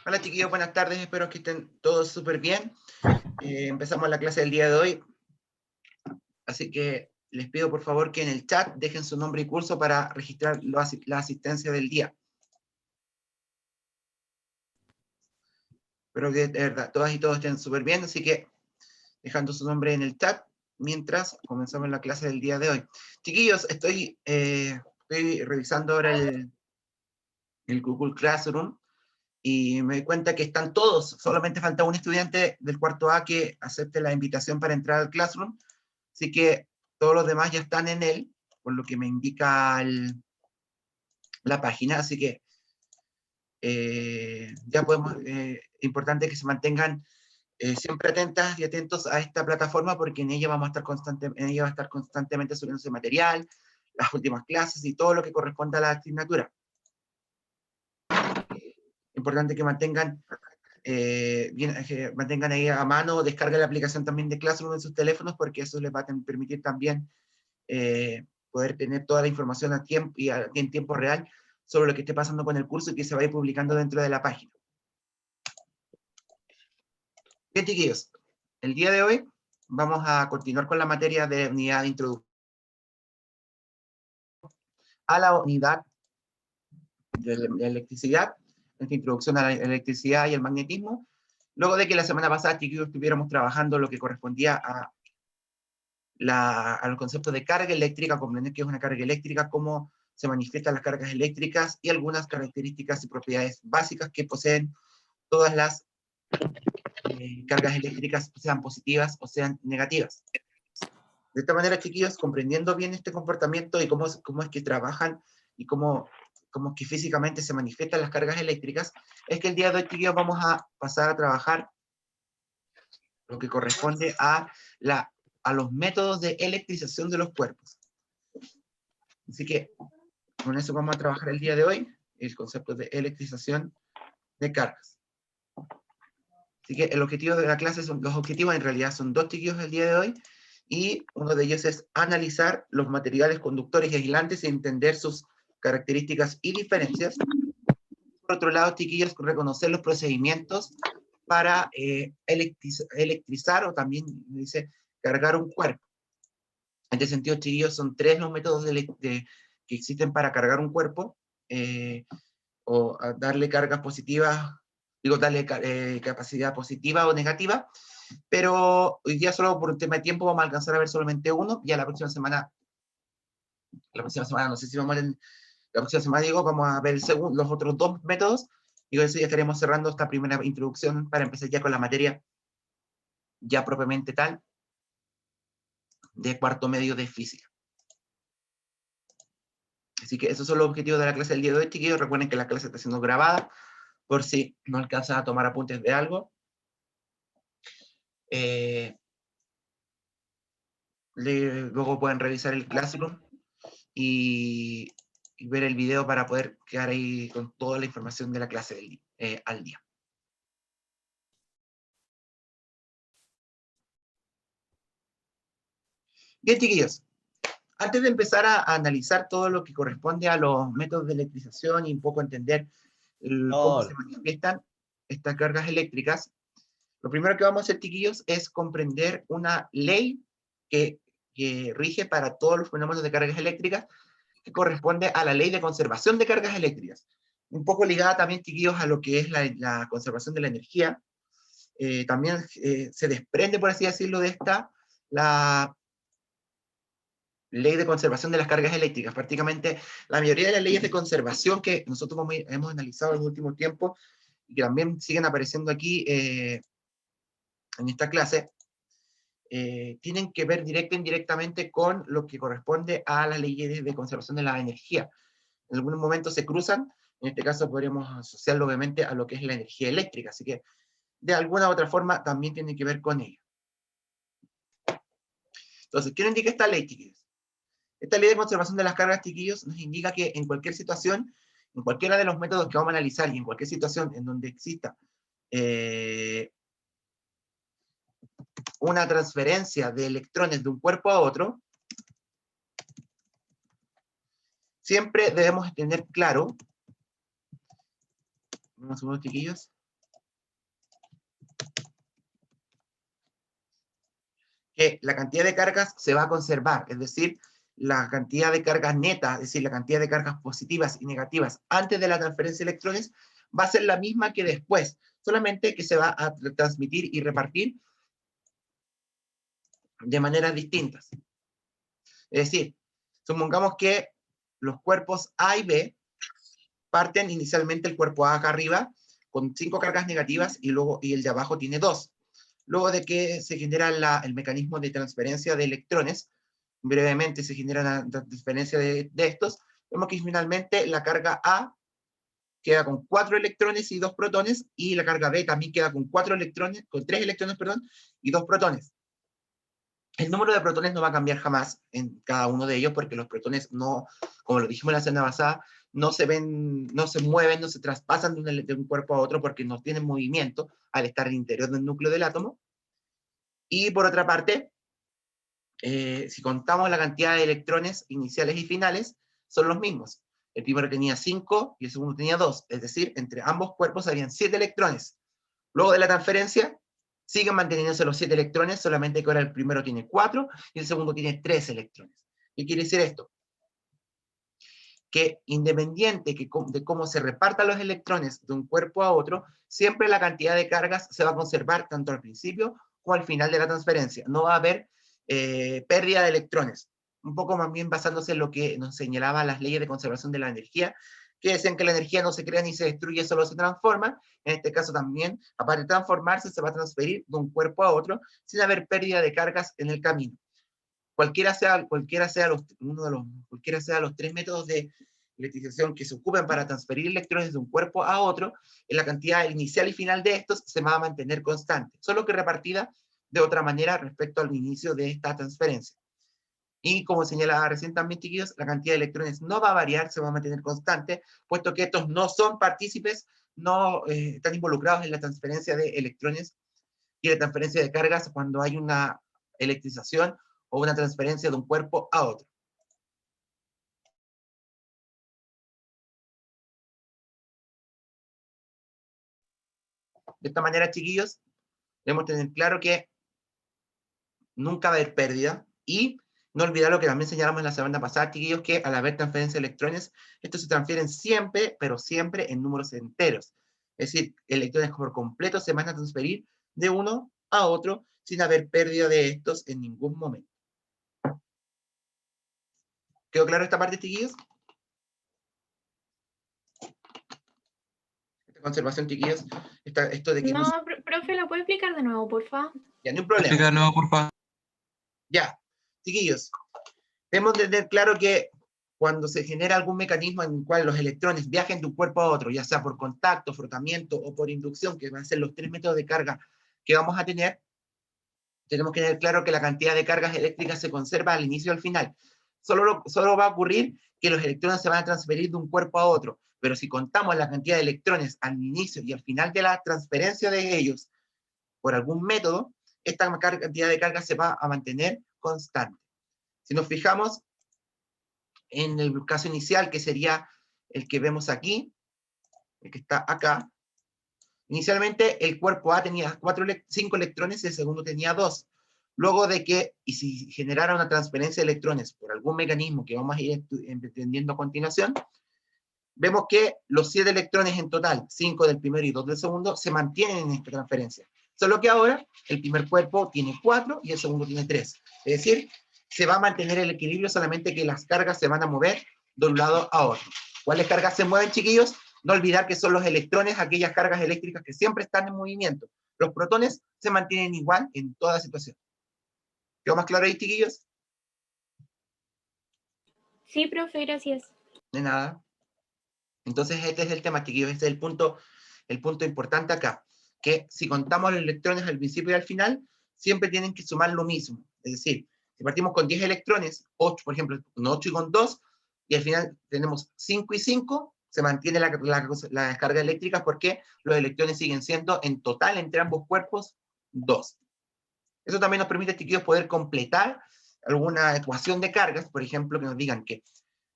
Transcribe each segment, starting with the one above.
Hola chiquillos, buenas tardes, espero que estén todos súper bien. Empezamos la clase del día de hoy, así que les pido por favor que en el chat dejen su nombre y curso para registrar la asistencia del día. Espero que de verdad todas y todos estén súper bien, así que dejando su nombre en el chat mientras comenzamos la clase del día de hoy. Chiquillos, estoy revisando ahora el Google Classroom y me doy cuenta que están todos, solamente falta un estudiante del cuarto A que acepte la invitación para entrar al Classroom, así que todos los demás ya están en él, por lo que me indica la página, así que ya podemos, importante que se mantengan siempre atentas y atentos a esta plataforma, porque en ella vamos a estar en ella va a estar constantemente subiéndose material, las últimas clases y todo lo que corresponda a la asignatura. Importante que mantengan mantengan ahí a mano, descarguen la aplicación también de Classroom en sus teléfonos, porque eso les va a permitir también poder tener toda la información a tiempo y en tiempo real sobre lo que esté pasando con el curso y que se vaya publicando dentro de la página. Bien, chiquillos, el día de hoy vamos a continuar con la materia de unidad de introducción a la unidad de la electricidad, esta introducción a la electricidad y el magnetismo, luego de que la semana pasada, chiquillos, estuviéramos trabajando lo que correspondía a los conceptos de carga eléctrica, comprender qué es una carga eléctrica, cómo se manifiestan las cargas eléctricas y algunas características y propiedades básicas que poseen todas las cargas eléctricas, sean positivas o sean negativas. De esta manera, chiquillos, comprendiendo bien este comportamiento y cómo es que trabajan y cómo es que físicamente se manifiestan las cargas eléctricas, es que el día de hoy, chiquillos, vamos a pasar a trabajar lo que corresponde a los métodos de electrización de los cuerpos. Así que con eso vamos a trabajar el día de hoy, el concepto de electrización de cargas. Así que el objetivo de la clase los objetivos en realidad son dos, chiquillos, el día de hoy, y uno de ellos es analizar los materiales conductores y aislantes y entender sus características y diferencias. Por otro lado, chiquillos, reconocer los procedimientos para electrizar, o también dice cargar un cuerpo. En este sentido, chiquillos, son tres los métodos que existen para cargar un cuerpo, o darle cargas positivas, digo, darle capacidad positiva o negativa, pero hoy día solo por un tema de tiempo vamos a alcanzar a ver solamente uno, y a la próxima semana no sé si vamos a ver, la próxima semana digo, vamos a ver los otros dos métodos, y con eso ya estaremos cerrando esta primera introducción para empezar ya con la materia ya propiamente tal de cuarto medio de física. Así que esos son los objetivos de la clase del día de hoy, chiquillos. Recuerden que la clase está siendo grabada, por si no alcanzan a tomar apuntes de algo. Luego pueden revisar el Classroom y ver el video para poder quedar ahí con toda la información de la clase al día. Bien, chiquillos. Antes de empezar a analizar todo lo que corresponde a los métodos de electrización y un poco entender cómo se manifiestan estas cargas eléctricas, lo primero que vamos a hacer, chiquillos, es comprender una ley que rige para todos los fenómenos de cargas eléctricas, que corresponde a la ley de conservación de cargas eléctricas. Un poco ligada también, chiquillos, a lo que es la conservación de la energía. También se desprende, por así decirlo, de la ley de conservación de las cargas eléctricas. Prácticamente la mayoría de las leyes de conservación que nosotros hemos analizado en los últimos tiempos y que también siguen apareciendo aquí en esta clase, tienen que ver directa e indirectamente con lo que corresponde a las leyes de conservación de la energía. En algunos momentos se cruzan, en este caso podríamos asociarlo obviamente a lo que es la energía eléctrica, así que de alguna u otra forma también tiene que ver con ello. Entonces, ¿qué nos indica esta ley, chiquillos? Esta ley de conservación de las cargas, chiquillos, nos indica que en cualquier situación, en cualquiera de los métodos que vamos a analizar y en cualquier situación en donde exista una transferencia de electrones de un cuerpo a otro, siempre debemos tener claro, unos segundos, chiquillos, que la cantidad de cargas se va a conservar, es decir, la cantidad de cargas netas, es decir, la cantidad de cargas positivas y negativas antes de la transferencia de electrones, va a ser la misma que después, solamente que se va a transmitir y repartir de maneras distintas. Es decir, supongamos que los cuerpos A y B parten inicialmente el cuerpo A acá arriba con 5 cargas negativas y el de abajo tiene 2. Luego de que se genera el mecanismo de transferencia de electrones, brevemente se genera la transferencia de estos, vemos que finalmente la carga A queda con 4 electrones y 2 protones, y la carga B también queda con 3 electrones, perdón, y 2 protones. El número de protones no va a cambiar jamás en cada uno de ellos, porque los protones no, como lo dijimos en la semana pasada, no se ven, no se mueven, no se traspasan de un cuerpo a otro porque no tienen movimiento al estar en el interior del núcleo del átomo. Y por otra parte, si contamos la cantidad de electrones iniciales y finales, son los mismos. El primero tenía 5 y el segundo tenía 2, es decir, entre ambos cuerpos habían 7 electrones. Luego de la transferencia, siguen manteniéndose los 7 electrones, solamente que ahora el primero tiene 4 y el segundo tiene 3 electrones. ¿Qué quiere decir esto? Que independiente de cómo se repartan los electrones de un cuerpo a otro, siempre la cantidad de cargas se va a conservar tanto al principio como al final de la transferencia. No va a haber pérdida de electrones. Un poco más bien basándose en lo que nos señalaban las leyes de conservación de la energía, que decían que la energía no se crea ni se destruye, solo se transforma. En este caso también, aparte de transformarse, se va a transferir de un cuerpo a otro sin haber pérdida de cargas en el camino. Cualquiera sea los 3 métodos de electrización que se ocupen para transferir electrones de un cuerpo a otro, en la cantidad inicial y final de estos se va a mantener constante, solo que repartida de otra manera respecto al inicio de esta transferencia. Y como señalaba recién también, chiquillos, la cantidad de electrones no va a variar, se va a mantener constante, puesto que estos no son partícipes, no están involucrados en la transferencia de electrones y la transferencia de cargas cuando hay una electrización o una transferencia de un cuerpo a otro. De esta manera, chiquillos, debemos tener claro que nunca va a haber pérdida, y no olvidar lo que también señalamos en la semana pasada, chiquillos, que al haber transferencia de electrones, estos se transfieren siempre, pero siempre en números enteros. Es decir, electrones por completo se van a transferir de uno a otro sin haber pérdida de estos en ningún momento. ¿Quedó claro esta parte, chiquillos? Esta conservación, chiquillos, esto de que no... profe, ¿lo puede explicar de nuevo, por favor? Ya, no hay problema. Explica de nuevo, por favor. Ya, chiquillos, debemos tener claro que cuando se genera algún mecanismo en el cual los electrones viajen de un cuerpo a otro, ya sea por contacto, frotamiento o por inducción, que van a ser los 3 métodos de carga que vamos a tener, tenemos que tener claro que la cantidad de cargas eléctricas se conserva al inicio y al final. Solo va a ocurrir que los electrones se van a transferir de un cuerpo a otro, pero si contamos la cantidad de electrones al inicio y al final de la transferencia de ellos por algún método, esta cantidad de carga se va a mantener constante. Si nos fijamos en el caso inicial, que sería el que vemos aquí, el que está acá, inicialmente el cuerpo A tenía 5 electrones y el segundo tenía 2. Luego de que, y si generara una transferencia de electrones por algún mecanismo que vamos a ir entendiendo a continuación, vemos que los 7 electrones en total, 5 del primero y 2 del segundo, se mantienen en esta transferencia. Solo que ahora el primer cuerpo tiene 4 y el segundo tiene 3. Es decir, se va a mantener el equilibrio, solamente que las cargas se van a mover de un lado a otro. ¿Cuáles cargas se mueven, chiquillos? No olvidar que son los electrones, aquellas cargas eléctricas que siempre están en movimiento. Los protones se mantienen igual en toda situación. ¿Quedó más claro ahí, chiquillos? Sí, profe, gracias. De nada. Entonces este es el tema, chiquillos, este es el punto importante acá, que si contamos los electrones al principio y al final, siempre tienen que sumar lo mismo. Es decir, si partimos con 10 electrones, 8, por ejemplo, con 8 y con 2, y al final tenemos 5 y 5, se mantiene la descarga eléctrica porque los electrones siguen siendo en total entre ambos cuerpos 2. Eso también nos permite, chiquillos, poder completar alguna ecuación de cargas, por ejemplo, que nos digan que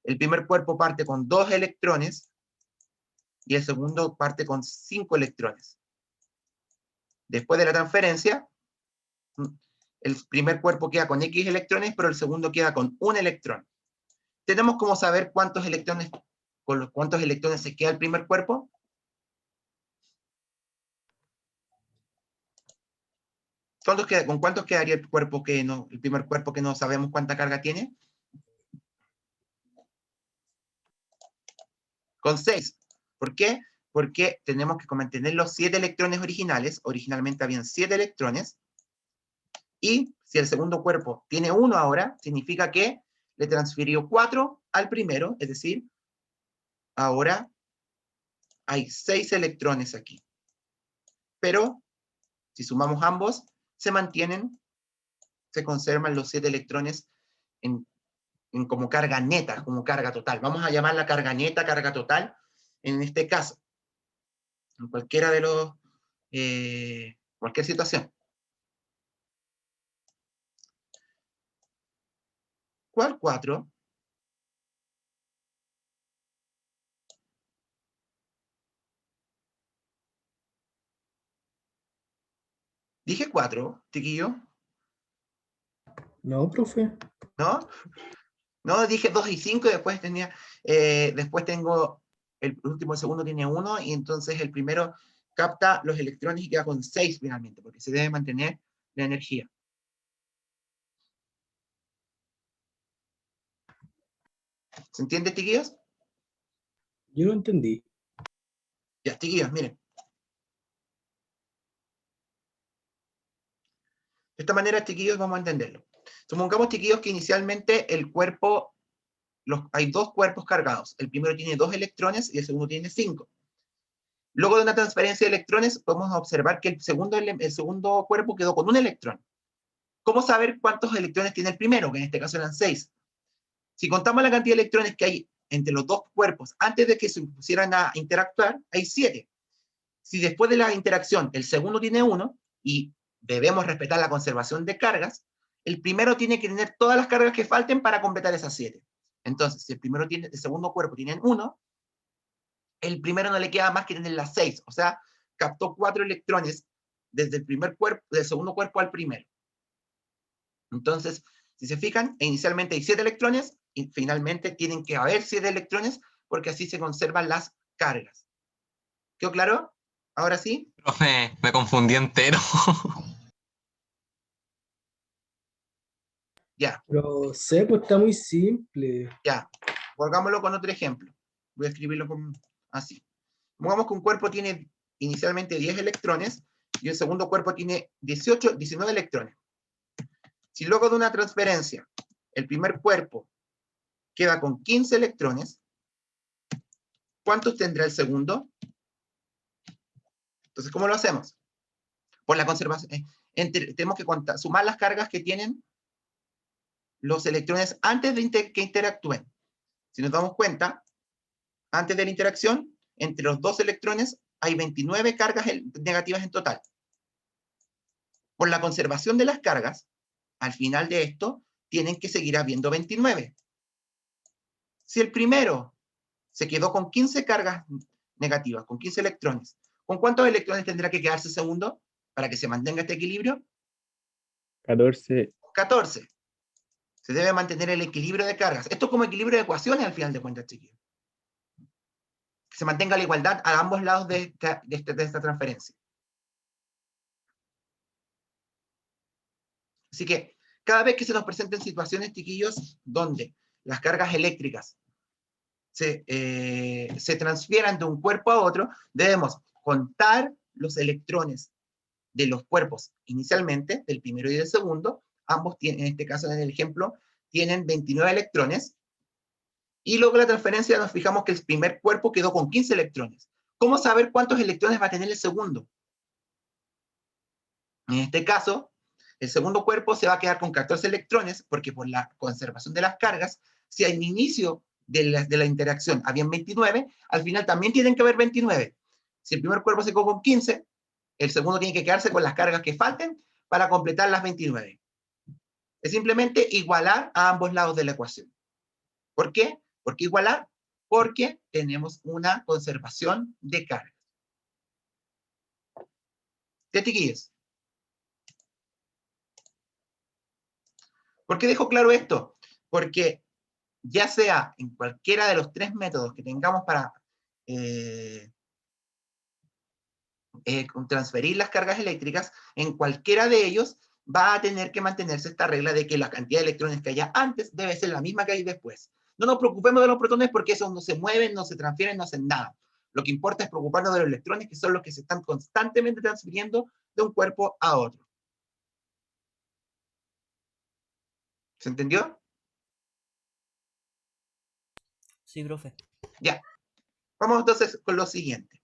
el primer cuerpo parte con 2 electrones y el segundo parte con 5 electrones. Después de la transferencia, El primer cuerpo queda con X electrones, pero el segundo queda con un electrón. ¿Tenemos cómo saber cuántos electrones se queda el primer cuerpo? ¿Con cuántos quedaría el primer cuerpo que no sabemos cuánta carga tiene? Con 6. ¿Por qué? Porque tenemos que mantener los 7 electrones originales. Originalmente habían 7 electrones. Y si el segundo cuerpo tiene 1 ahora, significa que le transfirió 4 al primero, es decir, ahora hay 6 electrones aquí. Pero, si sumamos ambos, se conservan los 7 electrones en como carga neta, como carga total. Vamos a llamar la carga neta, carga total, en este caso. En cualquiera de los, cualquier situación. ¿Cuál 4? Dije 4, chiquillo. No, profe. ¿No? No, dije 2 y 5 y después tengo el último, el segundo tiene 1 y entonces el primero capta los electrones y queda con 6 finalmente, porque se debe mantener la energía. ¿Se entiende, chiquillos? Yo no entendí. Ya, chiquillos, miren. De esta manera, chiquillos, vamos a entenderlo. Supongamos, chiquillos, que inicialmente el cuerpo, hay 2 cuerpos cargados. El primero tiene 2 electrones y el segundo tiene 5. Luego de una transferencia de electrones, podemos observar que el segundo cuerpo quedó con un electrón. ¿Cómo saber cuántos electrones tiene el primero? Que en este caso eran 6. Si contamos la cantidad de electrones que hay entre los 2 cuerpos antes de que se pusieran a interactuar, hay 7. Si después de la interacción el segundo tiene 1, y debemos respetar la conservación de cargas, el primero tiene que tener todas las cargas que falten para completar esas 7. Entonces, si el segundo cuerpo tiene 1, el primero no le queda más que tener las 6, o sea, captó 4 electrones desde del segundo cuerpo al primero. Entonces, si se fijan, inicialmente hay 7 electrones y finalmente tienen que haber 7 electrones porque así se conservan las cargas. ¿Quedó claro? ¿Ahora sí? Profe, me confundí entero. Ya, Pero sé, pues está muy simple. ya. Volgámoslo con otro ejemplo. Voy a escribirlo así. Pongamos que un cuerpo tiene inicialmente 10 electrones y el segundo cuerpo tiene 19 electrones. Si luego de una transferencia el primer cuerpo queda con 15 electrones, ¿cuántos tendrá el segundo? Entonces, ¿cómo lo hacemos? Por la conservación. Tenemos que sumar las cargas que tienen los electrones antes de que interactúen. Si nos damos cuenta, antes de la interacción, entre los 2 electrones hay 29 cargas negativas en total. Por la conservación de las cargas, al final de esto, tienen que seguir habiendo 29. Si el primero se quedó con 15 cargas negativas, con 15 electrones, ¿con cuántos electrones tendrá que quedarse el segundo para que se mantenga este equilibrio? 14. 14. Se debe mantener el equilibrio de cargas. Esto es como equilibrio de ecuaciones al final de cuentas, chiquillos. Que se mantenga la igualdad a ambos lados de esta transferencia. Así que cada vez que se nos presenten situaciones, chiquillos, donde las cargas eléctricas se transfieran de un cuerpo a otro, debemos contar los electrones de los cuerpos inicialmente, del primero y del segundo. Ambos tienen, en este caso en el ejemplo, tienen 29 electrones. Y luego de la transferencia nos fijamos que el primer cuerpo quedó con 15 electrones. ¿Cómo saber cuántos electrones va a tener el segundo? En este caso, el segundo cuerpo se va a quedar con 14 electrones, porque por la conservación de las cargas, si al inicio de la interacción habían 29, al final también tienen que haber 29. Si el primer cuerpo se quedó con 15, el segundo tiene que quedarse con las cargas que falten para completar las 29. Es simplemente igualar a ambos lados de la ecuación. ¿Por qué? ¿Por qué igualar? Porque tenemos una conservación de cargas. ¿Qué, chiquillos? ¿Por qué dejo claro esto? Porque ya sea en cualquiera de los tres métodos que tengamos para transferir las cargas eléctricas, en cualquiera de ellos va a tener que mantenerse esta regla de que la cantidad de electrones que haya antes debe ser la misma que hay después. No nos preocupemos de los protones porque esos no se mueven, no se transfieren, no hacen nada. Lo que importa es preocuparnos de los electrones, que son los que se están constantemente transfiriendo de un cuerpo a otro. ¿Se entendió? Sí, profe. Ya. Vamos entonces con lo siguiente.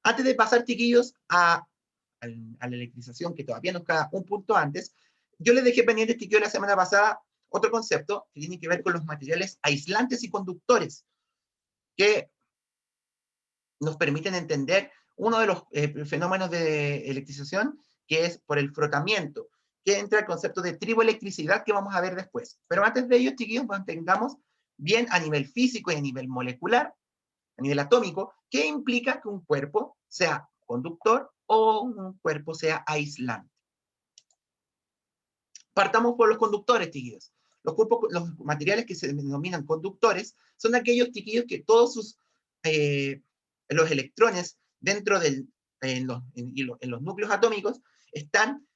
Antes de pasar, chiquillos, a la electrización, que todavía nos queda un punto antes, yo les dejé pendiente, chiquillos, la semana pasada, otro concepto que tiene que ver con los materiales aislantes y conductores, que nos permiten entender uno de los fenómenos de electrización, que es por el frotamiento, que entra el concepto de triboelectricidad que vamos a ver después. Pero antes de ello, chiquillos, mantengamos bien a nivel físico y a nivel molecular, a nivel atómico, qué implica que un cuerpo sea conductor o un cuerpo sea aislante. Partamos por los conductores, chiquillos. Los materiales que se denominan conductores son aquellos, chiquillos, que todos los electrones dentro en los núcleos atómicos están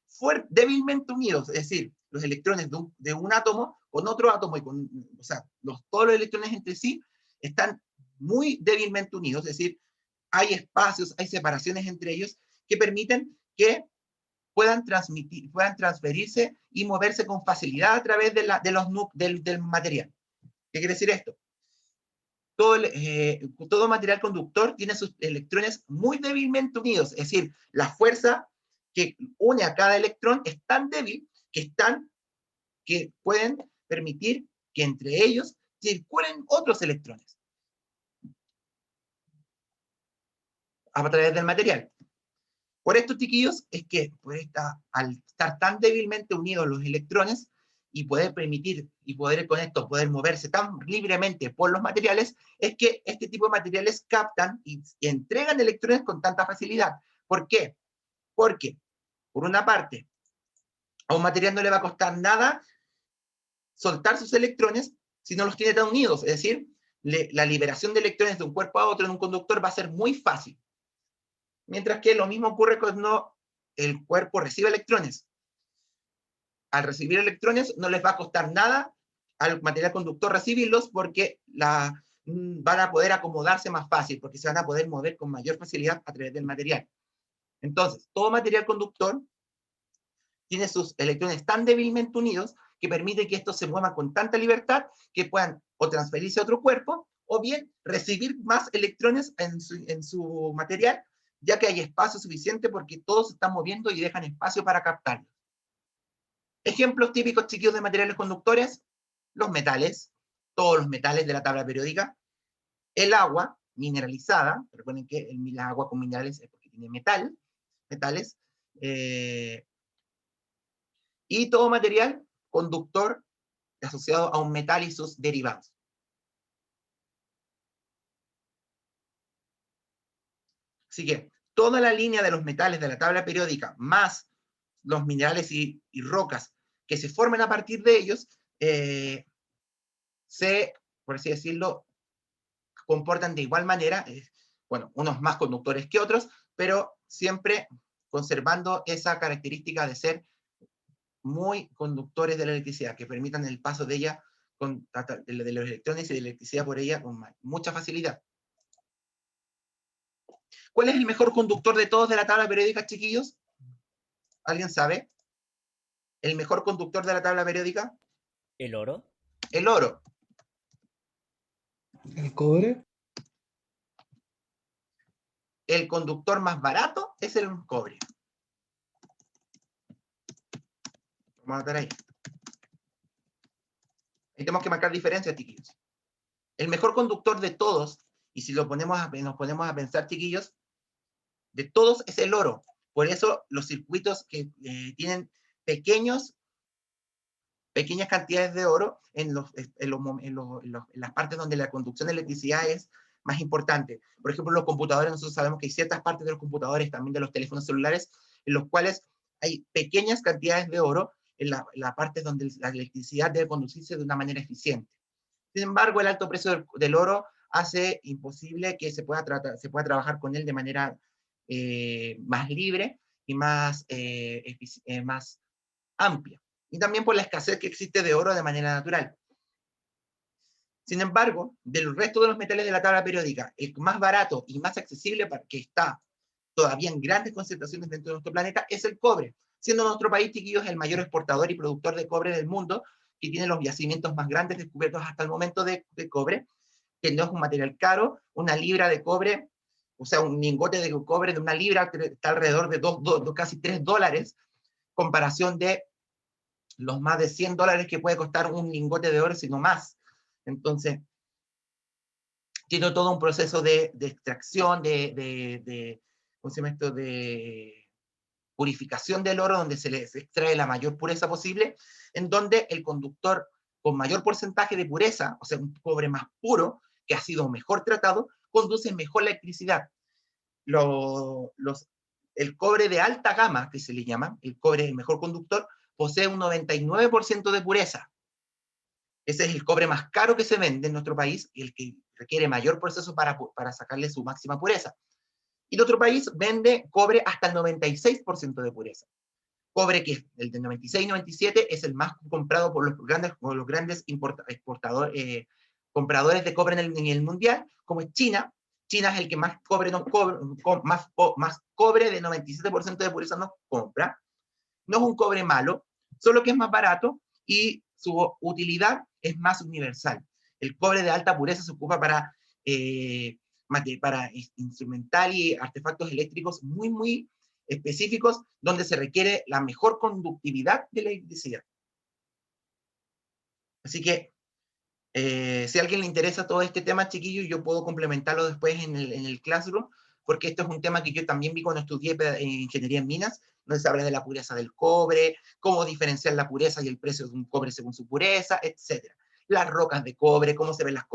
débilmente unidos, es decir, los electrones de un átomo con otro átomo, o sea, todos los electrones entre sí están muy débilmente unidos, es decir, hay espacios, hay separaciones entre ellos que permiten que puedan transferirse y moverse con facilidad a través del material. ¿Qué quiere decir esto? Todo material conductor tiene sus electrones muy débilmente unidos, es decir, la fuerza que une a cada electrón es tan débil que pueden permitir que entre ellos circulen otros electrones a través del material. Por esto, chiquillos, es que al estar tan débilmente unidos los electrones y poder permitir, y poder con esto poder moverse tan libremente por los materiales, es que este tipo de materiales captan y entregan electrones con tanta facilidad. ¿Por qué? Porque, por una parte, a un material no le va a costar nada soltar sus electrones si no los tiene tan unidos. Es decir, la liberación de electrones de un cuerpo a otro en un conductor va a ser muy fácil. Mientras que lo mismo ocurre cuando el cuerpo recibe electrones. Al recibir electrones no les va a costar nada al material conductor recibirlos porque van a poder acomodarse más fácil, porque se van a poder mover con mayor facilidad a través del material. Entonces, todo material conductor tiene sus electrones tan débilmente unidos que permite que estos se muevan con tanta libertad que puedan o transferirse a otro cuerpo o bien recibir más electrones en su material, ya que hay espacio suficiente porque todos se están moviendo y dejan espacio para captarlos. Ejemplos típicos, chiquillos, de materiales conductores: los metales, todos los metales de la tabla periódica, el agua mineralizada, recuerden que el agua con minerales es porque tiene metales, y todo material conductor asociado a un metal y sus derivados. Así que toda la línea de los metales de la tabla periódica, más los minerales y rocas que se forman a partir de ellos, por así decirlo, comportan de igual manera, bueno, unos más conductores que otros, pero siempre conservando esa característica de ser muy conductores de la electricidad, que permitan el paso de ella, de los electrones y de la electricidad por ella con mucha facilidad. ¿Cuál es el mejor conductor de todos de la tabla periódica, chiquillos? ¿Alguien sabe? ¿El mejor conductor de la tabla periódica? ¿El oro? El oro. ¿El cobre? El conductor más barato es el cobre. Vamos a anotar ahí. Ahí tenemos que marcar diferencias, chiquillos. El mejor conductor de todos, y si nos ponemos a pensar, chiquillos, de todos es el oro. Por eso los circuitos que tienen pequeñas cantidades de oro en las partes donde la conducción de electricidad es más importante. Por ejemplo, los computadores, nosotros sabemos que hay ciertas partes de los computadores, también de los teléfonos celulares, en los cuales hay pequeñas cantidades de oro, en la parte donde la electricidad debe conducirse de una manera eficiente. Sin embargo, el alto precio del oro hace imposible que se pueda trabajar con él de manera más libre y más amplia. Y también por la escasez que existe de oro de manera natural. Sin embargo, del resto de los metales de la tabla periódica, el más barato y más accesible, que está todavía en grandes concentraciones dentro de nuestro planeta, es el cobre, siendo nuestro país, chiquillos, el mayor exportador y productor de cobre del mundo, que tiene los yacimientos más grandes descubiertos hasta el momento de cobre, que no es un material caro. Una libra de cobre, o sea, un lingote de cobre de una libra está alrededor de casi $3, comparación de los más de $100 que puede costar un lingote de oro, sino más. Entonces, tiene todo un proceso de extracción, ¿cómo se llama esto? De purificación del oro, donde se les extrae la mayor pureza posible, en donde el conductor con mayor porcentaje de pureza, o sea, un cobre más puro, que ha sido mejor tratado, conduce mejor la electricidad. El cobre de alta gama, que se le llama, el cobre el mejor conductor, posee un 99% de pureza. Ese es el cobre más caro que se vende en nuestro país y el que requiere mayor proceso para sacarle su máxima pureza. Y el otro país vende cobre hasta el 96% de pureza. Cobre que el de 96 y 97 es el más comprado por los grandes compradores de cobre en el mundial, como es China. China es el que más cobre más cobre de 97% de pureza nos compra. No es un cobre malo, solo que es más barato y su utilidad es más universal. El cobre de alta pureza se ocupa para instrumental y artefactos eléctricos muy, muy específicos, donde se requiere la mejor conductividad de la electricidad. Así que, si a alguien le interesa todo este tema, chiquillos, yo puedo complementarlo después en el Classroom, porque esto es un tema que yo también vi cuando estudié ingeniería en minas, donde se habla de la pureza del cobre, cómo diferenciar la pureza y el precio de un cobre según su pureza, etc. Las rocas de cobre, cómo se ven las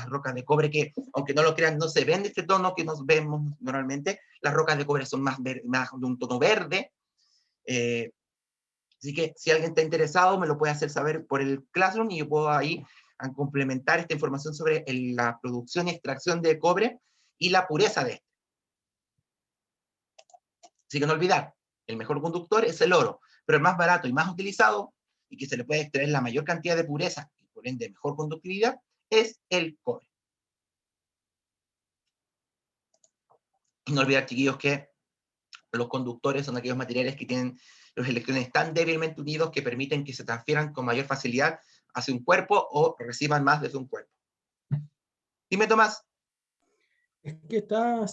rocas de cobre, que aunque no lo crean, no se ven de este tono que nos vemos normalmente. Las rocas de cobre son más de un tono verde. Así que si alguien está interesado, me lo puede hacer saber por el Classroom y yo puedo ahí complementar esta información sobre la producción y extracción de cobre y la pureza de este. Así que no olvidar, el mejor conductor es el oro, pero el más barato y más utilizado, y que se le puede extraer la mayor cantidad de pureza, y por ende mejor conductividad, es el cobre. Y no olvidar, chiquillos, que los conductores son aquellos materiales que tienen los electrones tan débilmente unidos que permiten que se transfieran con mayor facilidad hacia un cuerpo o reciban más desde un cuerpo. Dime, Tomás. Es que estaba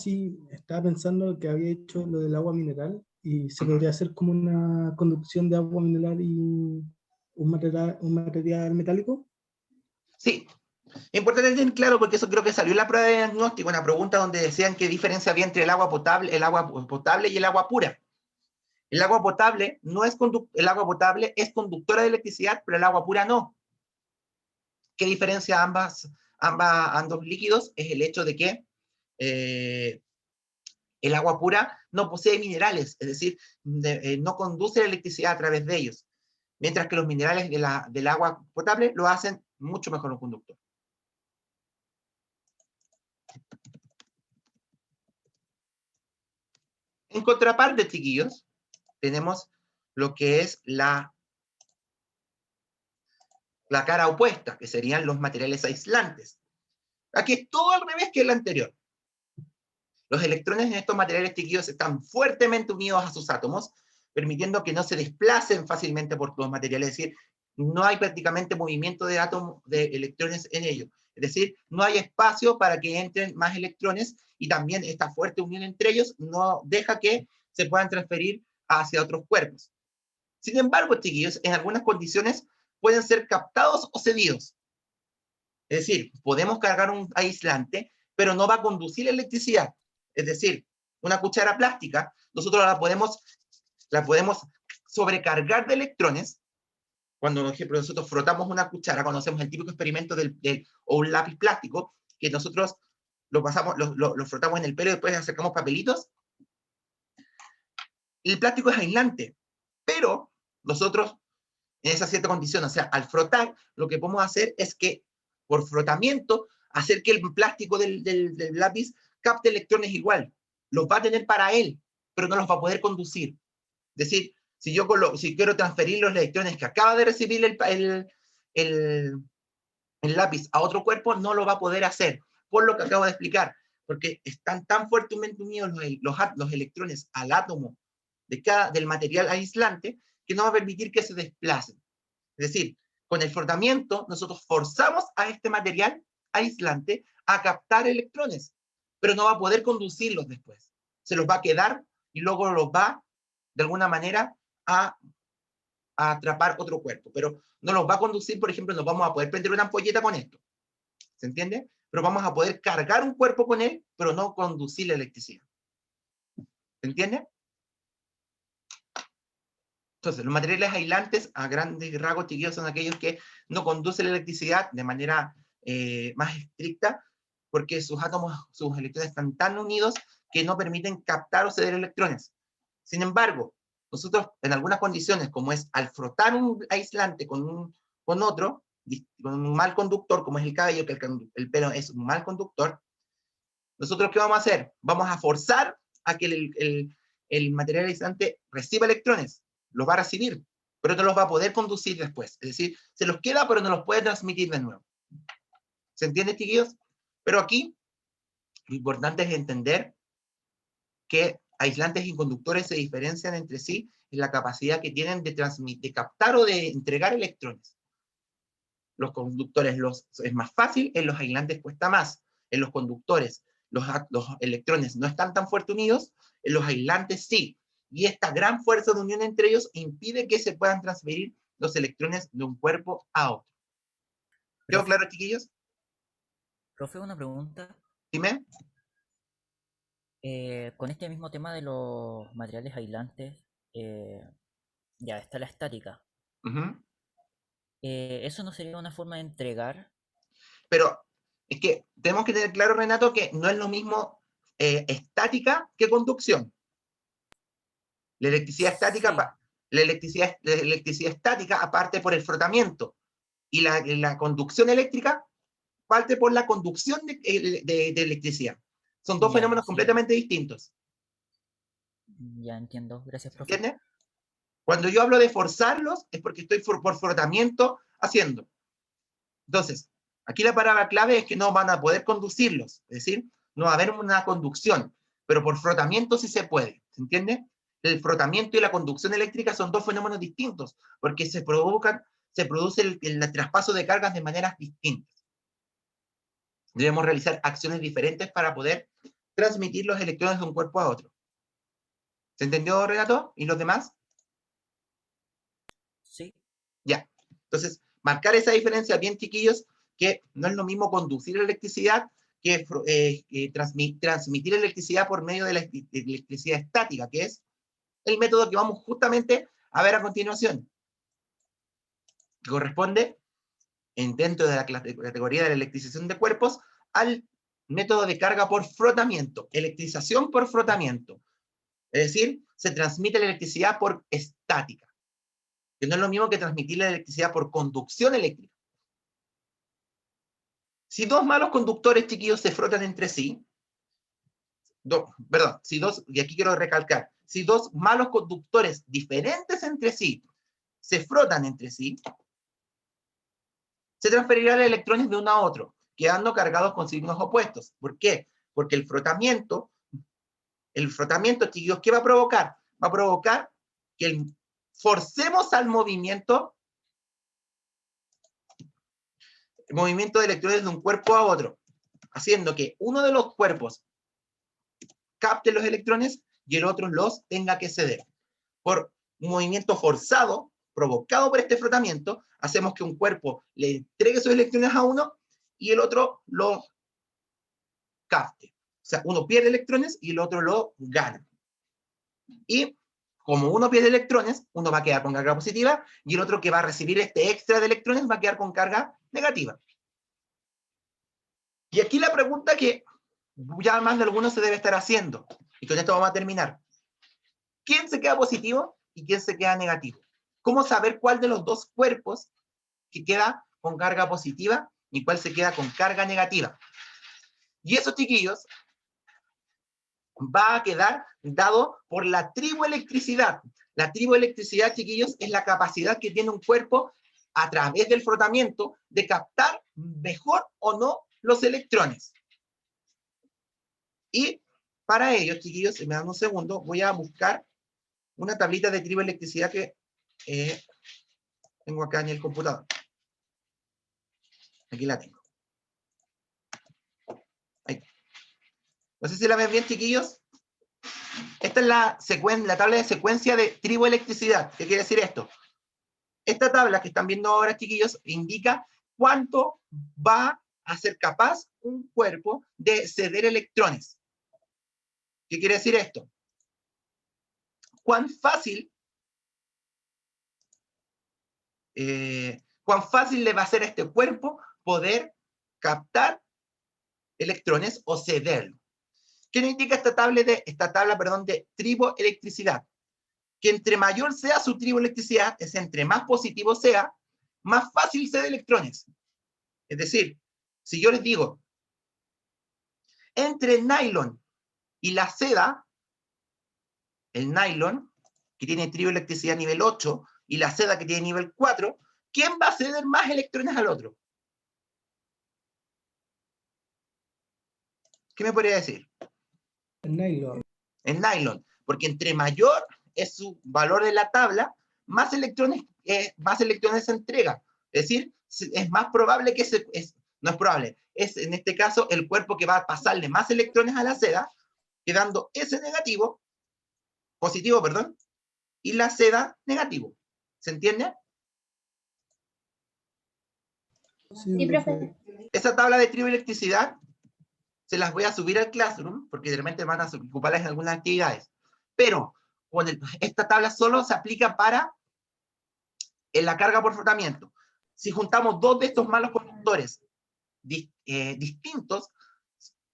pensando que había hecho lo del agua mineral y se podría hacer como una conducción de agua mineral y un material metálico. Sí, importante tener claro, porque eso creo que salió en la prueba de diagnóstico, una pregunta donde decían qué diferencia había entre el agua potable y el agua pura. El agua potable es conductora de electricidad, pero el agua pura no. ¿Qué diferencia ambos líquidos? Es el hecho de que el agua pura no posee minerales, es decir, no conduce la electricidad a través de ellos, mientras que los minerales del agua potable lo hacen mucho mejor un conductor. En contraparte, chiquillos, tenemos lo que es la cara opuesta, que serían los materiales aislantes. Aquí es todo al revés que el anterior. Los electrones en estos materiales, chiquillos, están fuertemente unidos a sus átomos, permitiendo que no se desplacen fácilmente por los materiales, es decir, no hay prácticamente movimiento de electrones en ellos. Es decir, no hay espacio para que entren más electrones y también esta fuerte unión entre ellos no deja que se puedan transferir hacia otros cuerpos. Sin embargo, chiquillos, en algunas condiciones pueden ser captados o cedidos. Es decir, podemos cargar un aislante, pero no va a conducir electricidad. Es decir, una cuchara plástica, nosotros la podemos sobrecargar de electrones. Cuando, por ejemplo, nosotros frotamos una cuchara, cuando hacemos el típico experimento o un lápiz plástico, que nosotros lo frotamos en el pelo y después acercamos papelitos. El plástico es aislante, pero nosotros, en esa cierta condición, o sea, al frotar, lo que podemos hacer es que, por frotamiento, hacer que el plástico del lápiz capte electrones igual. Los va a tener para él, pero no los va a poder conducir. Es decir, si quiero transferir los electrones que acaba de recibir el lápiz a otro cuerpo, no lo va a poder hacer, por lo que acabo de explicar, porque están tan fuertemente unidos los electrones al átomo del material aislante, que no va a permitir que se desplacen. Es decir, con el frotamiento, nosotros forzamos a este material aislante a captar electrones, pero no va a poder conducirlos después. Se los va a quedar y luego los va, de alguna manera, a atrapar otro cuerpo, pero no los va a conducir. Por ejemplo, no vamos a poder prender una ampolleta con esto, ¿se entiende? Pero vamos a poder cargar un cuerpo con él, pero no conducir la electricidad. ¿Se entiende? Entonces, los materiales aislantes, a grandes rasgos, chiquillos, son aquellos que no conducen la electricidad de manera más estricta, porque sus átomos, sus electrones están tan unidos que no permiten captar o ceder electrones. Sin embargo, nosotros en algunas condiciones, como es al frotar un aislante con otro, con un mal conductor, como es el cabello, que el pelo es un mal conductor, nosotros ¿qué vamos a hacer? Vamos a forzar a que el material aislante reciba electrones. Los va a recibir, pero no los va a poder conducir después. Es decir, se los queda, pero no los puede transmitir de nuevo. ¿Se entiende, chiquillos? Pero aquí, lo importante es entender que aislantes y conductores se diferencian entre sí en la capacidad que tienen de captar o de entregar electrones. Los conductores es más fácil, en los aislantes cuesta más. En los conductores, los electrones no están tan fuerte unidos, en los aislantes sí. Y esta gran fuerza de unión entre ellos impide que se puedan transferir los electrones de un cuerpo a otro. ¿Quedó claro, chiquillos? Profe, una pregunta. Dime. Con este mismo tema de los materiales aislantes, ya está la estática. ¿Eso no sería una forma de entregar? Pero es que tenemos que tener claro, Renato, que no es lo mismo estática que conducción. La electricidad estática, Sí. la electricidad estática aparte por el frotamiento, y la conducción eléctrica parte por la conducción de electricidad. Son dos Ya, fenómenos sí. completamente distintos. Ya entiendo. Gracias, profe. ¿Entiendes? Cuando yo hablo de forzarlos, es porque estoy por frotamiento haciendo. Entonces, aquí la palabra clave es que no van a poder conducirlos, es decir, no va a haber una conducción, pero por frotamiento sí se puede, ¿se entiende? El frotamiento y la conducción eléctrica son dos fenómenos distintos, porque se produce el traspaso de cargas de maneras distintas. Debemos realizar acciones diferentes para poder transmitir los electrones de un cuerpo a otro. ¿Se entendió, Renato? ¿Y los demás? Sí. Ya. Entonces, marcar esa diferencia bien, chiquillos, que no es lo mismo conducir electricidad que transmitir electricidad por medio de la electricidad estática, que es el método que vamos justamente a ver a continuación. Que corresponde, dentro de la categoría de la electrización de cuerpos, al método de carga por frotamiento, electrización por frotamiento. Es decir, se transmite la electricidad por estática, que no es lo mismo que transmitir la electricidad por conducción eléctrica. Si dos malos conductores, chiquillos, se frotan entre sí, y aquí quiero recalcar, si dos malos conductores diferentes entre sí se frotan entre sí, se transferirán electrones de uno a otro, quedando cargados con signos opuestos. ¿Por qué? Porque el frotamiento, chiquillos, ¿qué va a provocar? Va a provocar que forcemos al movimiento de electrones de un cuerpo a otro, haciendo que uno de los cuerpos capte los electrones y el otro los tenga que ceder. Por un movimiento forzado, provocado por este frotamiento, hacemos que un cuerpo le entregue sus electrones a uno y el otro lo capte. O sea, uno pierde electrones y el otro lo gana. Y como uno pierde electrones, uno va a quedar con carga positiva y el otro que va a recibir este extra de electrones va a quedar con carga negativa. Y aquí la pregunta que ya más de algunos se debe estar haciendo, y con esto vamos a terminar. ¿Quién se queda positivo y quién se queda negativo? ¿Cómo saber cuál de los dos cuerpos que queda con carga positiva y cuál se queda con carga negativa? Y eso, chiquillos, va a quedar dado por la triboelectricidad. La triboelectricidad, chiquillos, es la capacidad que tiene un cuerpo a través del frotamiento de captar mejor o no los electrones. Y para ello, chiquillos, si me dan un segundo, voy a buscar una tablita de triboelectricidad que tengo acá en el computador. Aquí la tengo. Ahí. No sé si la ven bien, chiquillos. Esta es la tabla de secuencia de triboelectricidad. ¿Qué quiere decir esto? Esta tabla que están viendo ahora, chiquillos, indica cuánto va a ser capaz un cuerpo de ceder electrones. ¿Qué quiere decir esto? Cuán fácil le va a ser a este cuerpo poder captar electrones o cederlo. ¿Qué nos indica esta tabla de triboelectricidad? Que entre mayor sea su triboelectricidad, es entre más positivo sea, más fácil cede electrones. Es decir, si yo les digo, entre el nylon y la seda, el nylon, que tiene triboelectricidad nivel 8, y la seda, que tiene nivel 4, ¿quién va a ceder más electrones al otro? ¿Qué me podría decir? El nylon. El nylon, porque entre mayor es su valor de la tabla, más electrones se entrega. Es decir, es más probable que no es probable, es en este caso el cuerpo que va a pasarle más electrones a la seda, quedando S positivo, y la seda negativo. ¿Se entiende? Sí, profe. Esa tabla de triboelectricidad se las voy a subir al Classroom, porque de repente van a ocuparlas en algunas actividades. Pero esta tabla solo se aplica para la carga por frotamiento. Si juntamos dos de estos malos conductores distintos,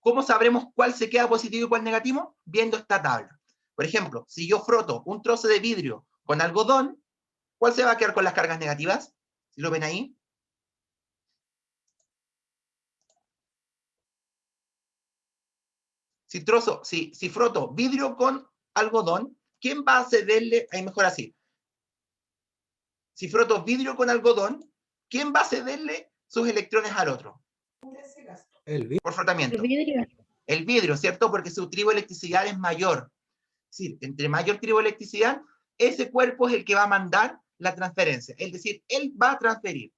¿cómo sabremos cuál se queda positivo y cuál negativo? Viendo esta tabla. Por ejemplo, si yo froto un trozo de vidrio con algodón, ¿cuál se va a quedar con las cargas negativas? ¿Sí lo ven ahí? Si froto vidrio con algodón, ¿quién va a cederle? Ahí mejor así. Si froto vidrio con algodón, ¿quién va a cederle sus electrones al otro? El vidrio. Por frotamiento. El vidrio. El vidrio, ¿cierto? Porque su triboelectricidad es mayor. Es decir, entre mayor triboelectricidad, ese cuerpo es el que va a mandar la transferencia. Es decir, él va a transferir.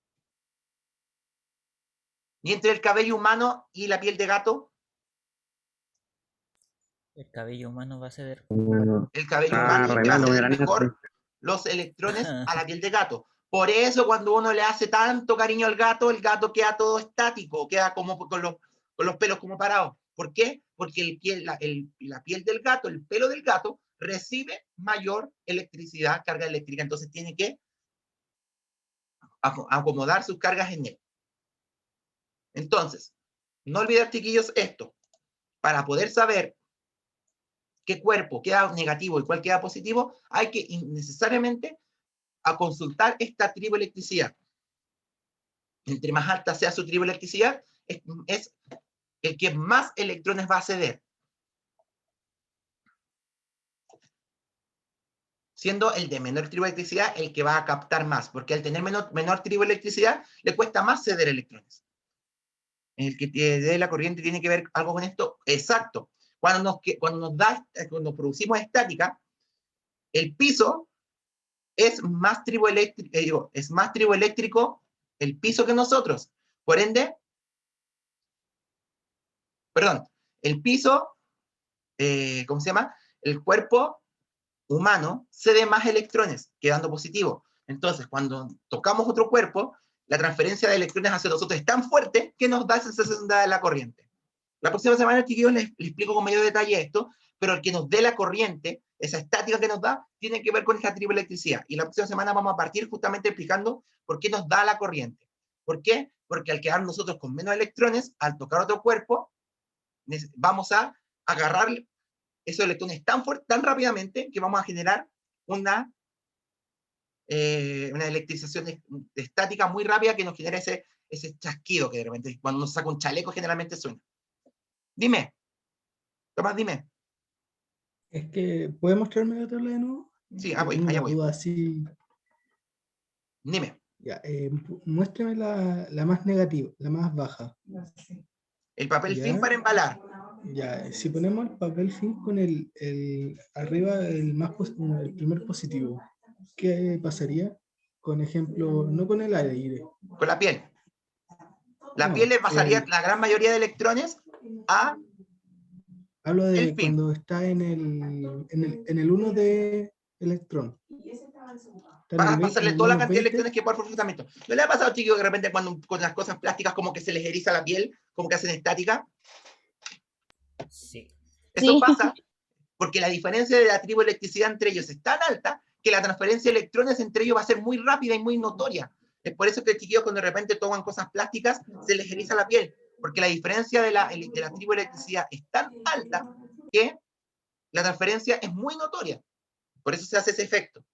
¿Y entre el cabello humano y la piel de gato? El cabello humano va a ceder. El cabello humano le va a ceder mejor los electrones a la piel de gato. Por eso cuando uno le hace tanto cariño al gato, el gato queda todo estático, queda como con los pelos como parados. ¿Por qué? Porque la piel del gato, el pelo del gato, recibe mayor electricidad, carga eléctrica, entonces tiene que acomodar sus cargas en él. Entonces, no olvidar, chiquillos, esto. Para poder saber qué cuerpo queda negativo y cuál queda positivo, hay que necesariamente consultar esta triboelectricidad. Entre más alta sea su triboelectricidad, es el que más electrones va a ceder. Siendo el de menor triboelectricidad el que va a captar más, porque al tener menor triboelectricidad le cuesta más ceder electrones. El que dé la corriente tiene que ver algo con esto. Exacto. Cuando producimos estática, el piso es más triboeléctrico el piso que nosotros. Por ende, el piso, ¿cómo se llama? El cuerpo humano cede más electrones, quedando positivo. Entonces, cuando tocamos otro cuerpo, la transferencia de electrones hacia nosotros es tan fuerte que nos da esa sensación de la corriente. La próxima semana, chiquillos, les explico con mayor detalle esto, pero el que nos dé la corriente, esa estática que nos da, tiene que ver con esta triboelectricidad. Y la próxima semana vamos a partir justamente explicando por qué nos da la corriente. ¿Por qué? Porque al quedar nosotros con menos electrones, al tocar otro cuerpo, vamos a agarrar esos electrones tan rápidamente que vamos a generar una una electrización estática muy rápida que nos genera ese chasquido que de repente cuando uno saca un chaleco generalmente suena. Dime. Tomás, dime. Es que, ¿puede mostrarme la tabla de nuevo? Sí, Que voy, tengo allá una voy. duda así. Dime. Ya, muéstrame la más negativa, la más baja. El papel Ya. film para embalar. Ya, si ponemos el papel film con arriba el primer positivo, ¿qué pasaría? Con ejemplo, no con el aire. Con la piel. La No, piel le pasaría la gran mayoría de electrones a hablo el de film. cuando está en el 1 de electrón. Está en Vas a en pasarle el toda la menos cantidad de 20. electrones que pueda por funcionamiento. ¿No le ha pasado, chiquillos, que de repente cuando con las cosas plásticas como que se les eriza la piel, como que hacen estática? Sí. Eso Sí. pasa porque la diferencia de la triboelectricidad entre ellos es tan alta que la transferencia de electrones entre ellos va a ser muy rápida y muy notoria. Es por eso que, chiquillos, cuando de repente toman cosas plásticas, se les eriza la piel, porque la diferencia de la triboelectricidad es tan alta que la transferencia es muy notoria. Por eso se hace ese efecto.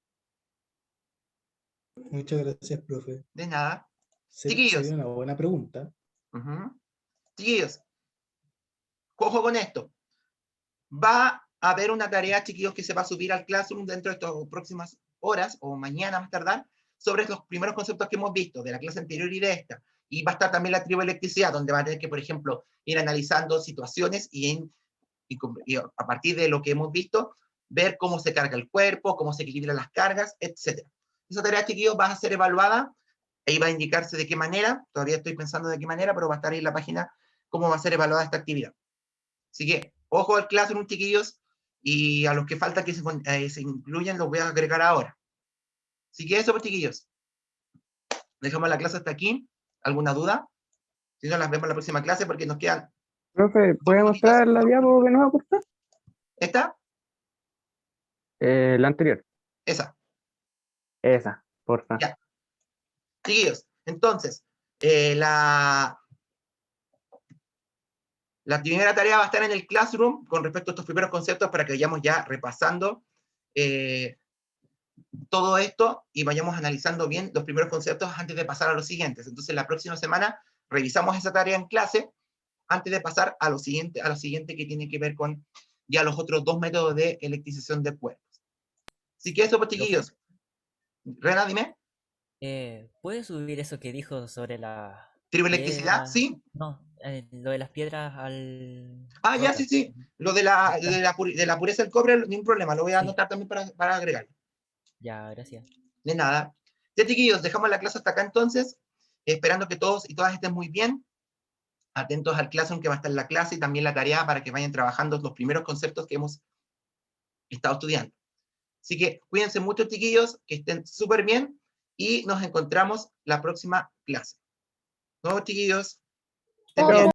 Muchas gracias, profe. De nada. Sería Chiquillos. una buena pregunta. Chiquillos, ojo con esto. Va a haber una tarea, chiquillos, que se va a subir al Classroom dentro de estas próximas horas, o mañana más tardar, sobre los primeros conceptos que hemos visto, de la clase anterior y de esta. Y va a estar también la triboelectricidad, donde va a tener que, por ejemplo, ir analizando situaciones y a partir de lo que hemos visto, ver cómo se carga el cuerpo, cómo se equilibran las cargas, etc. Esa tarea, chiquillos, va a ser evaluada. Ahí va a indicarse de qué manera, todavía estoy pensando de qué manera, pero va a estar ahí en la página cómo va a ser evaluada esta actividad. Así que, ojo al Classroom, chiquillos, y a los que falta que se incluyan los voy a agregar ahora. Así que eso, pues, chiquillos. Dejamos la clase hasta aquí. ¿Alguna duda? Si no, las vemos en la próxima clase porque nos quedan... Profe, ¿puede mostrar la diapo de nuevo, por favor? ¿Esta? La anterior. Esa. Esa, porfa. Ya. Chiquillos, entonces, la primera tarea va a estar en el Classroom con respecto a estos primeros conceptos para que vayamos ya repasando todo esto y vayamos analizando bien los primeros conceptos antes de pasar a los siguientes. Entonces, la próxima semana revisamos esa tarea en clase antes de pasar a lo siguiente que tiene que ver con ya los otros dos métodos de electrización de cuerpos. Así que eso, pues, chiquillos. Rena, dime. ¿Puedes subir eso que dijo sobre la ¿Triboelectricidad? piedra? Sí. No, lo de las piedras al Ah, ya, sí, sí. Lo de la pureza del cobre, ningún problema. Lo voy a Sí. anotar también para agregar. Ya, gracias. De nada. Ya, chiquillos, dejamos la clase hasta acá entonces, esperando que todos y todas estén muy bien, atentos al Classroom que va a estar en la clase y también la tarea para que vayan trabajando los primeros conceptos que hemos estado estudiando. Así que cuídense mucho, chiquillos, que estén súper bien y nos encontramos la próxima clase. Nos vemos, chiquillos. Estén bien.